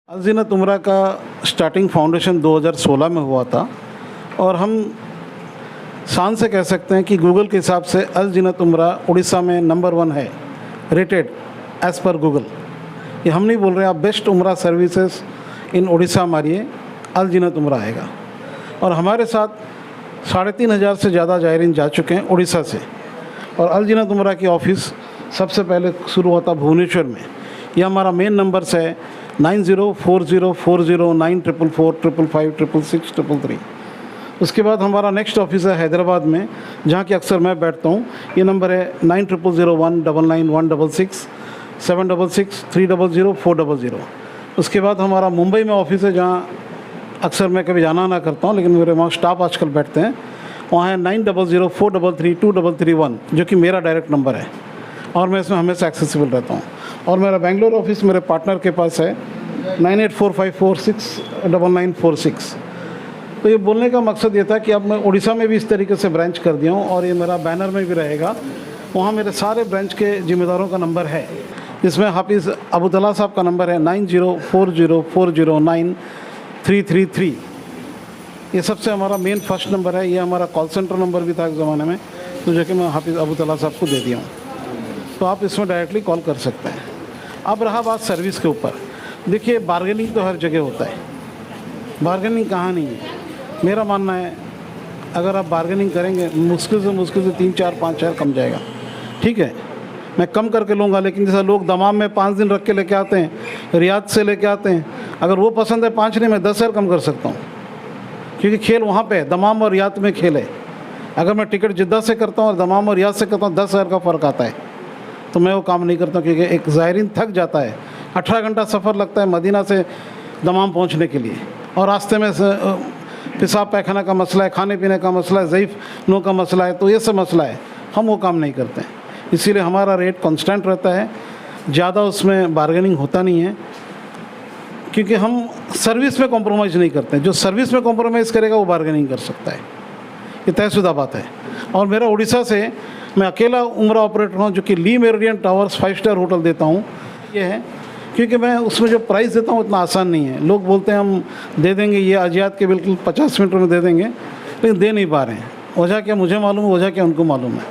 अल ज़ीनत उम्रा का starting foundation 2016 में हुआ था और हम शान से कह सकते हैं कि गूगल के हिसाब से अल ज़ीनत उम्रा उड़ीसा में नंबर 1 है रेटेड एज़ पर गूगल। ये हम नहीं बोल रहे, आप बेस्ट उम्रा सर्विसेज इन उड़ीसा मारिए, अल ज़ीनत उम्रा आएगा। और हमारे साथ 3500 से ज़्यादा ज़ायरीन जा चुके हैं उड़ीसा से। और अल ज़ीनत उम्रा की ऑफ़िस सबसे पहले शुरू होता भुवनेश्वर में। यह हमारा मेन नंबर्स है 9040409544556633। उसके बाद हमारा नेक्स्ट ऑफिस है हैदराबाद में, जहाँ की अक्सर मैं बैठता हूँ। ये नंबर है 9001999166 766 300 400। उसके बाद हमारा मुंबई में ऑफिस है, जहाँ अक्सर मैं कभी जाना ना करता हूँ, लेकिन मेरे वहाँ स्टाफ आजकल बैठते हैं। वहाँ है 9004332331, जो कि मेरा डायरेक्ट नंबर है और मैं इसमें हमेशा एक्सेसिबल रहता हूँ। और मेरा बेंगलोर ऑफिस मेरे पार्टनर के पास है 9845469946। तो ये बोलने का मकसद ये था कि अब मैं उड़ीसा में भी इस तरीके से ब्रांच कर दिया हूँ और ये मेरा बैनर में भी रहेगा। वहाँ मेरे सारे ब्रांच के जिम्मेदारों का नंबर है, जिसमें हाफिज़ अबूतला साहब का नंबर है 9040409333। ये सबसे हमारा मेन फर्स्ट नंबर है। ये हमारा कॉल सेंटर नंबर भी था एक ज़माने में, तो जो कि मैं हाफिज़ अबूतला साहब को दे दिया हूँ। तो आप इसमें डायरेक्टली कॉल कर सकते हैं। अब रहा बात सर्विस के ऊपर, देखिए बार्गेनिंग तो हर जगह होता है, बार्गेनिंग कहाँ नहीं है। मेरा मानना है अगर आप बार्गेनिंग करेंगे मुश्किल से 3 4 5 हज़ार कम जाएगा। ठीक है, मैं कम करके लूँगा, लेकिन जैसा लोग दमाम में 5 दिन रख के लेके आते हैं, रियाद से लेके आते हैं, अगर वो पसंद है 5 नहीं, मैं 10 हज़ार कम कर सकता हूँ, क्योंकि खेल वहाँ पे है, दमाम और रियाद में खेल है। अगर मैं टिकट जिद्दा से करता हूँ और दमाम और रियाद से करता हूँ, 10 हज़ार का फ़र्क आता है, तो मैं वो काम नहीं करता, क्योंकि एक ज़ायरीन थक जाता है। 18 घंटा सफ़र लगता है मदीना से दमाम पहुंचने के लिए, और रास्ते में पेशाब पैखाना का मसला है, खाने पीने का मसला है, ज़ईफ़ नो का मसला है, तो ये सब मसला है, हम वो काम नहीं करते हैं। इसीलिए हमारा रेट कांस्टेंट रहता है, ज़्यादा उसमें बार्गेनिंग होता नहीं है, क्योंकि हम सर्विस में कॉम्प्रोमाइज़ नहीं करते हैं। जो सर्विस में कॉम्प्रोमाइज़ करेगा वो बार्गेनिंग कर सकता है, ये तयशुदा बात है। और मेरा उड़ीसा से मैं अकेला उम्रा ऑपरेटर हूँ जो कि ली मेरिडियन टावर्स 5 स्टार होटल देता हूँ। ये है क्योंकि मैं उसमें जो प्राइस देता हूँ उतना आसान नहीं है। लोग बोलते हैं हम दे देंगे, ये अजियात के बिल्कुल 50 मीटर में दे देंगे, लेकिन दे नहीं पा रहे हैं। वजह क्या मुझे मालूम है, वजह क्या उनको मालूम है।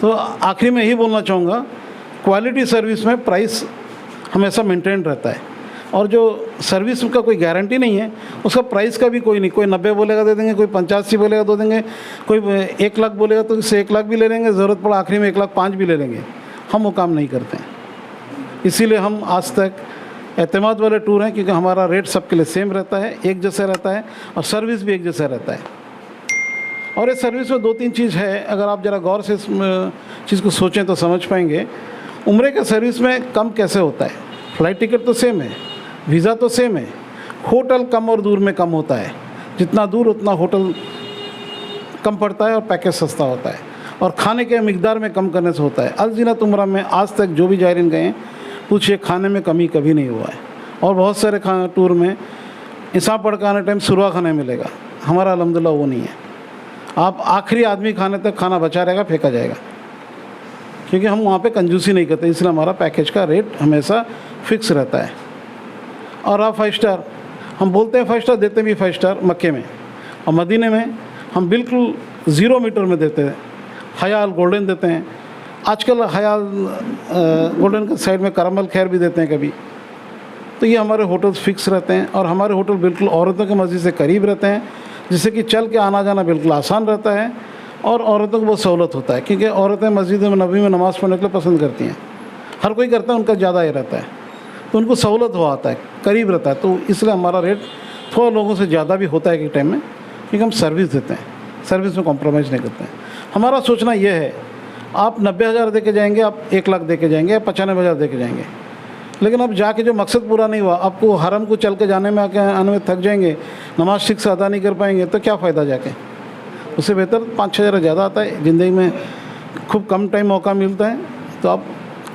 तो आखिर में यही बोलना चाहूँगा, क्वालिटी सर्विस में प्राइस हमेशा मेंटेन रहता है, और जो सर्विस का कोई गारंटी नहीं है उसका प्राइस का भी कोई नहीं। कोई 90 बोलेगा दे देंगे, कोई 85 बोलेगा दे देंगे, कोई 1 लाख बोलेगा तो उससे 1 लाख भी ले लेंगे, ज़रूरत पड़ा आखिरी में 1,05,000 भी ले लेंगे। हम वो काम नहीं करते हैं, इसीलिए हम आज तक एतमाद वाले टूर हैं, क्योंकि हमारा रेट सबके लिए सेम रहता है, एक जैसा रहता है, और सर्विस भी एक जैसा रहता है। और इस सर्विस में 2-3 चीज़ है, अगर आप ज़रा गौर से इस चीज़ को सोचें तो समझ पाएंगे। उम्रे के सर्विस में कम कैसे होता है, फ़्लाइट टिकट तो सेम है, वीज़ा तो सेम है, होटल कम और दूर में कम होता है, जितना दूर उतना होटल कम पड़ता है और पैकेज सस्ता होता है, और खाने के मिकदार में कम करने से होता है। अल ज़ीनत उम्रा में आज तक जो भी ज़ायरीन गए हैं, पूछिए खाने में कमी कभी नहीं हुआ है। और बहुत सारे खाना टूर में इंसान पढ़ के आने टाइम सुरवा खाने मिलेगा, हमारा अल्हम्दुलिल्लाह वो नहीं है। आप आखिरी आदमी खाने तक खाना बचा रहेगा, फेंका जाएगा, क्योंकि हम वहाँ पे कंजूसी नहीं करते, इसलिए हमारा पैकेज का रेट हमेशा फिक्स रहता है। और आप 5 स्टार, हम बोलते हैं 5 स्टार, देते भी 5 स्टार मक्के में, और मदीने में हम बिल्कुल 0 मीटर में देते हैं। हयाल गोल्डन देते हैं, आजकल हयाल गोल्डन के साइड में करमल खैर भी देते हैं कभी। तो ये हमारे होटल्स फिक्स रहते हैं, और हमारे होटल बिल्कुल औरतों के मस्जिद से करीब रहते हैं, जिससे कि चल के आना जाना बिल्कुल आसान रहता है, और औरतों को बहुत सहूलत होता है, क्योंकि औरतें मस्जिद में नबी में नमाज़ पढ़ने के लिए पसंद करती हैं। हर कोई करता है, उनका ज़्यादा ये रहता है, तो उनको सहूलत हो आता है, करीब रहता है। तो इसलिए हमारा रेट थोड़ा लोगों से ज़्यादा भी होता है एक टाइम में, क्योंकि हम सर्विस देते हैं, सर्विस में कॉम्प्रोमाइज़ नहीं करते हैं। हमारा सोचना ये है, आप 90,000 दे के जाएंगे, आप 1 लाख दे के जाएंगे, या 95,000 दे के जाएंगे, लेकिन अब जाके जो मकसद पूरा नहीं हुआ, आपको हरम को चल के जाने में आने में थक जाएंगे, नमाज ठीक से अदा नहीं कर पाएंगे, तो क्या फ़ायदा जाके। उससे बेहतर 5-6 हज़ार ज़्यादा आता है। ज़िंदगी में खूब कम टाइम मौका मिलता है, तो आप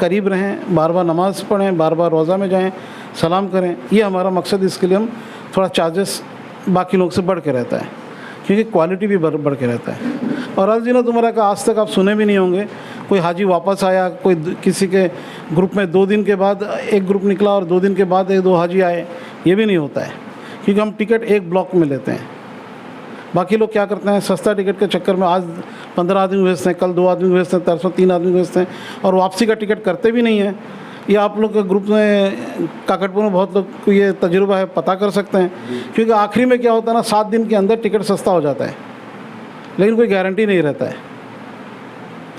करीब रहें, बार बार नमाज़ पढ़ें, बार बार रोज़ा में जाएँ, सलाम करें। ये हमारा मकसद, इसके लिए हम थोड़ा चार्जेस बाकी लोग से बढ़ के रहता है, क्योंकि क्वालिटी भी बढ़ के रहता है। और अलजीनत उम्रा का आज तक आप सुने भी नहीं होंगे कोई हाजी वापस आया, कोई किसी के ग्रुप में 2 दिन के बाद एक ग्रुप निकला और 2 दिन के बाद 1-2 हाजी आए, ये भी नहीं होता है, क्योंकि हम टिकट एक ब्लॉक में लेते हैं। बाकी लोग क्या करते हैं, सस्ता टिकट के चक्कर में आज 15 आदमी भेजते हैं, कल 2 आदमी भेजते हैं, परसों 3 आदमी भेजते हैं और वापसी का टिकट करते भी नहीं है। ये आप लोग के ग्रुप में काकटपुर में बहुत लोग को ये तजुर्बा है, पता कर सकते हैं, क्योंकि आखिरी में क्या होता है ना, 7 दिन के अंदर टिकट सस्ता हो जाता है, लेकिन कोई गारंटी नहीं रहता है।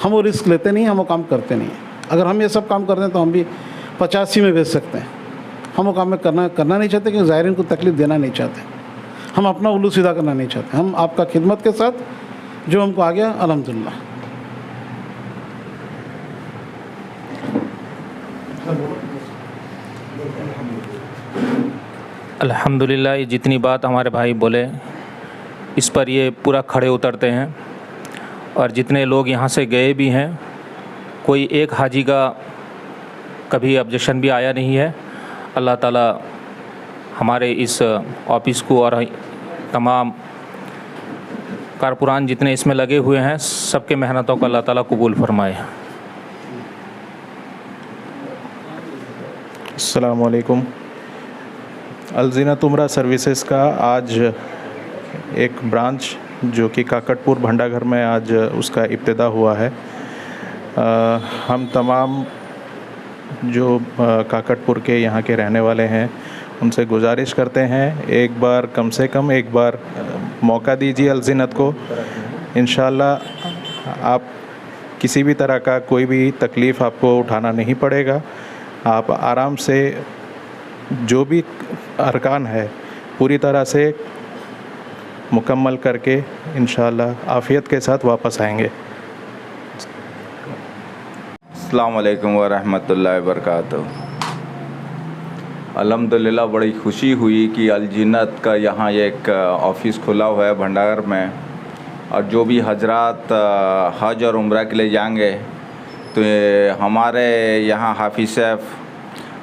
हम वो रिस्क लेते नहीं, हम वो काम करते नहीं। अगर हम ये सब काम कर दें तो हम भी 85 में भेज सकते हैं। हम वो काम में करना नहीं चाहते, क्योंकि ज़ायरीन को तकलीफ़ देना नहीं चाहते, हम अपना उल्लू सीधा करना नहीं चाहते। हम आपका खिदमत के साथ जो हमको आ गया अल्हम्दुलिल्लाह। अल्हम्दुलिल्लाह, ये जितनी बात हमारे भाई बोले इस पर ये पूरा खड़े उतरते हैं। और जितने लोग यहाँ से गए भी हैं, कोई एक हाजी का कभी ऑब्जेक्शन भी आया नहीं है। अल्लाह ताला हमारे इस ऑफिस को और तमाम कारकुनान जितने इसमें लगे हुए हैं, सबके मेहनतों को अल्लाह ताला कबूल फरमाए। अस्सलाम वालेकुम। अलजीनत उम्रा सर्विसेज का आज एक ब्रांच जो कि काकटपुर भंडाघर में आज उसका इब्तिदा हुआ है। हम तमाम जो काकटपुर के यहाँ के रहने वाले हैं उनसे गुजारिश करते हैं, एक बार कम से कम एक बार मौका दीजिए अलजीनत को। इंशाअल्लाह आप किसी भी तरह का कोई भी तकलीफ़ आपको उठाना नहीं पड़ेगा। आप आराम से जो भी अरकान है पूरी तरह से मुकम्मल करके इंशाअल्लाह आफ़ियत के साथ वापस आएंगे। अस्सलाम वालेकुम व रहमतुल्लाहि व बरकातहू। अल्हम्दुलिल्लाह बड़ी खुशी हुई कि अलजीनत का यहाँ एक ऑफ़िस खुला हुआ है भंडार में, और जो भी हजरात हज और उम्रा के लिए जाएंगे तो हमारे यहाँ हाफिज़ साहब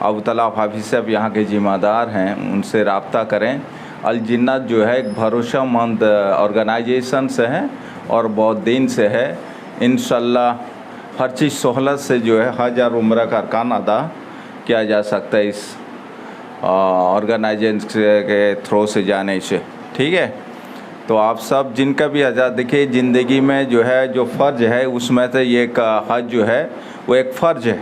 अबू तलाब हाफिज़ साहब यहाँ के ज़िम्मेदार हैं, उनसे रब्ता करें। अलजीनत जो है एक भरोसेमंद ऑर्गेनाइजेशन से है और बहुत दिन से है। इंशाअल्लाह हर चीज़ सहूलत से जो है हज और उम्रा का अरकान अदा किया जा सकता है इस ऑर्गेनाइजेशन के थ्रू से जाने से। ठीक है, तो आप सब जिनका भी आज़ाद, देखिए ज़िंदगी में जो है जो फ़र्ज है उसमें से ये हज जो है वो एक फ़र्ज है।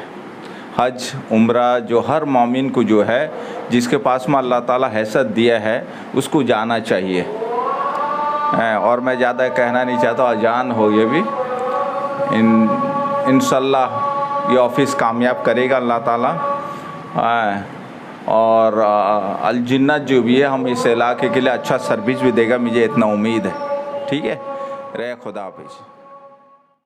हज उम्रा जो हर मोमिन को जो है जिसके पास में अल्लाह ताला हैसियत दिया है उसको जाना चाहिए। और मैं ज़्यादा कहना नहीं चाहता, अजान हो ये भी इंशाअल्लाह ये ऑफ़िस कामयाब करेगा अल्लाह ताला। और अलजीनत जो भी है हम इस इलाके के लिए अच्छा सर्विस भी देगा, मुझे इतना उम्मीद है। ठीक है, रहे खुदा हाफिज़।